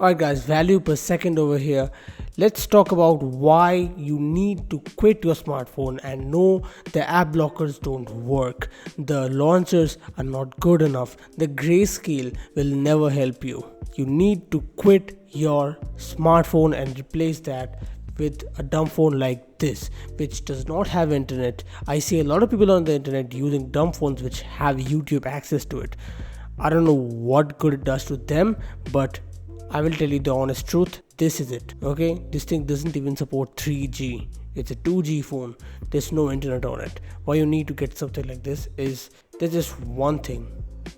Alright guys, value per second over here. Let's talk about why you need to quit your smartphone and no, the app blockers don't work. The launchers are not good enough. The grayscale will never help you. You need to quit your smartphone and replace that with a dumb phone like this, which does not have internet. I see a lot of people on the internet using dumb phones which have YouTube access to it. I don't know what good it does to them, but I will tell you the honest truth. This is it. Okay, this thing doesn't even support 3G. It's a 2G phone. There's no internet on it. Why you need to get something like this is there's just one thing.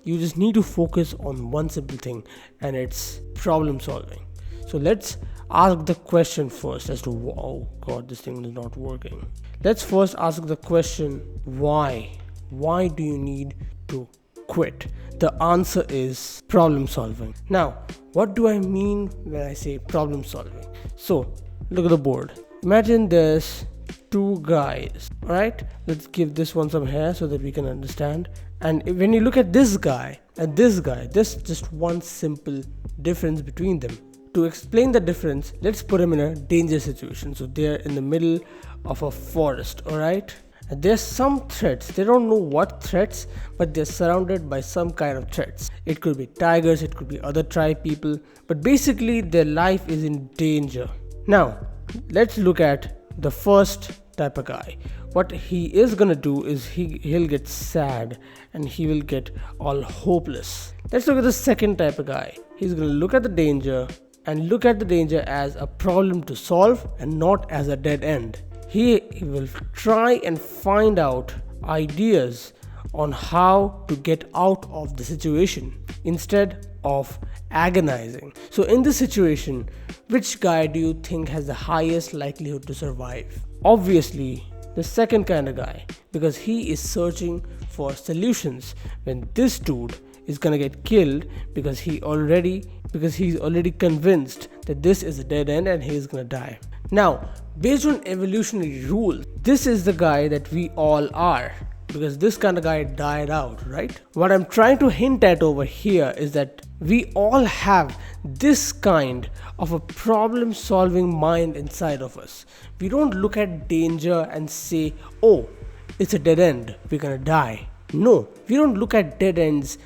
You just need to focus on one simple thing, and it's problem solving. So let's ask the question first as to oh god, this thing is not working. Let's first ask the question why. Why do you need to quit? The answer is problem solving. Now, what do I mean when I say problem solving? So, look at the board. Imagine there's two guys, right? Let's give this one some hair so that we can understand. And when you look at this guy and this guy, there's just one simple difference between them. To explain the difference, let's put them in a danger situation. So they're in the middle of a forest, alright? And there's some threats. They don't know what threats, but they're surrounded by some kind of threats. It could be tigers, it could be other tribe people, but basically their life is in danger. Now, let's look at the first type of guy. What he is gonna do is he'll get sad and he will get all hopeless. Let's look at the second type of guy. He's gonna look at the danger and look at the danger as a problem to solve and not as a dead end. He will try and find out ideas on how to get out of the situation instead of agonizing. So in this situation, which guy do you think has the highest likelihood to survive? Obviously, the second kind of guy, because he is searching for solutions when this dude is gonna get killed because he's already convinced that this is a dead end and he's gonna die. Now, based on evolutionary rules, this is the guy that we all are, because this kind of guy died out, right? What I'm trying to hint at over here is that we all have this kind of a problem solving mind inside of us. We don't look at danger and say, oh, it's a dead end, we're gonna die. No, we don't look at dead ends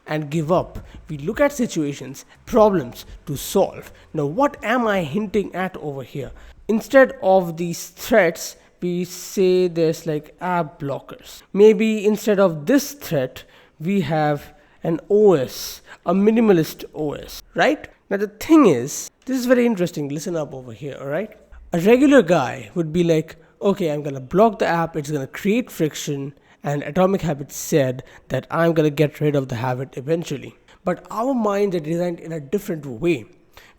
and give up. We look at situations, problems to solve. Now, what am I hinting at over here? Instead of these threats, we say there's like app blockers. Maybe instead of this threat, we have an OS, a minimalist OS, right? Now the thing is, this is very interesting. Listen up over here, alright? A regular guy would be like, okay, I'm gonna block the app, it's gonna create friction, and Atomic Habits said that I'm gonna get rid of the habit eventually. But our minds are designed in a different way.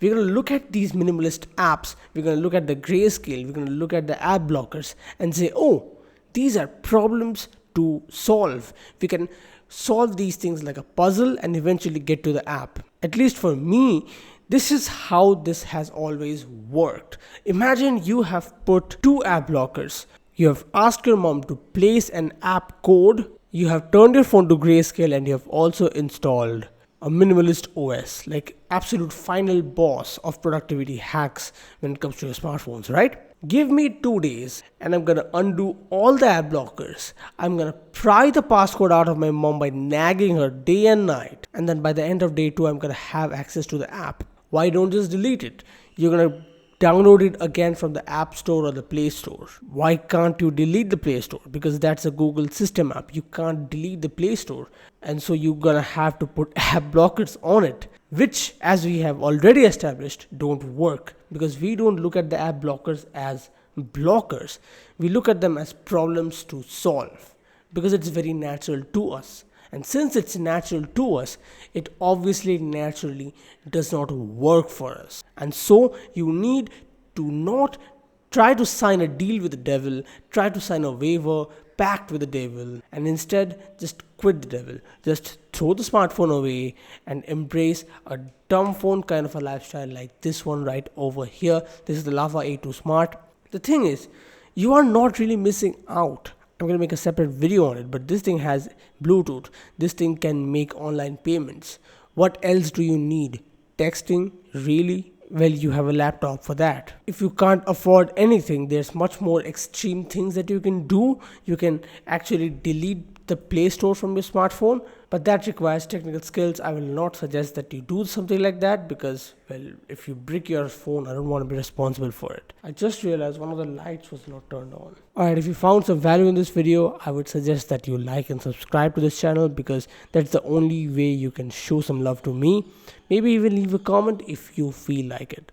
We're gonna look at these minimalist apps, we're gonna look at the grayscale, we're gonna look at the app blockers and say, oh, these are problems to solve. We can solve these things like a puzzle and eventually get to the app. At least for me, this is how this has always worked. Imagine you have put two app blockers. You have asked your mom to place an app code, you have turned your phone to grayscale, and you have also installed a minimalist OS, like absolute final boss of productivity hacks when it comes to your smartphones, right? Give me 2 days and I'm gonna undo all the app blockers. I'm gonna pry the passcode out of my mom by nagging her day and night. And then by the end of day 2, I'm gonna have access to the app. Why don't just delete it? You're gonna download it again from the App Store or the Play Store. Why can't you delete the Play Store? Because that's a Google system app. You can't delete the Play Store. And so you're gonna have to put app blockers on it, which, as we have already established, don't work, because we don't look at the app blockers as blockers. We look at them as problems to solve, because it's very natural to us. And since it's natural to us, it obviously naturally does not work for us. And so you need to not try to sign a deal with the devil, try to sign a waiver, pact with the devil, and instead just quit the devil. Just throw the smartphone away and embrace a dumb phone kind of a lifestyle like this one right over here. This is the Lava A2 Smart. The thing is, you are not really missing out. I'm going to make a separate video on it, but this thing has Bluetooth. This thing can make online payments. What else do you need Texting? Really? Well, you have a laptop for that. If you can't afford anything, there's much more extreme things that you can do. You can actually delete the Play Store from your smartphone, but that requires technical skills. I will not suggest that you do something like that because, well, if you brick your phone, I don't want to be responsible for it. I just realized one of the lights was not turned on. Alright, if you found some value in this video, I would suggest that you like and subscribe to this channel because that's the only way you can show some love to me. Maybe even leave a comment if you feel like it.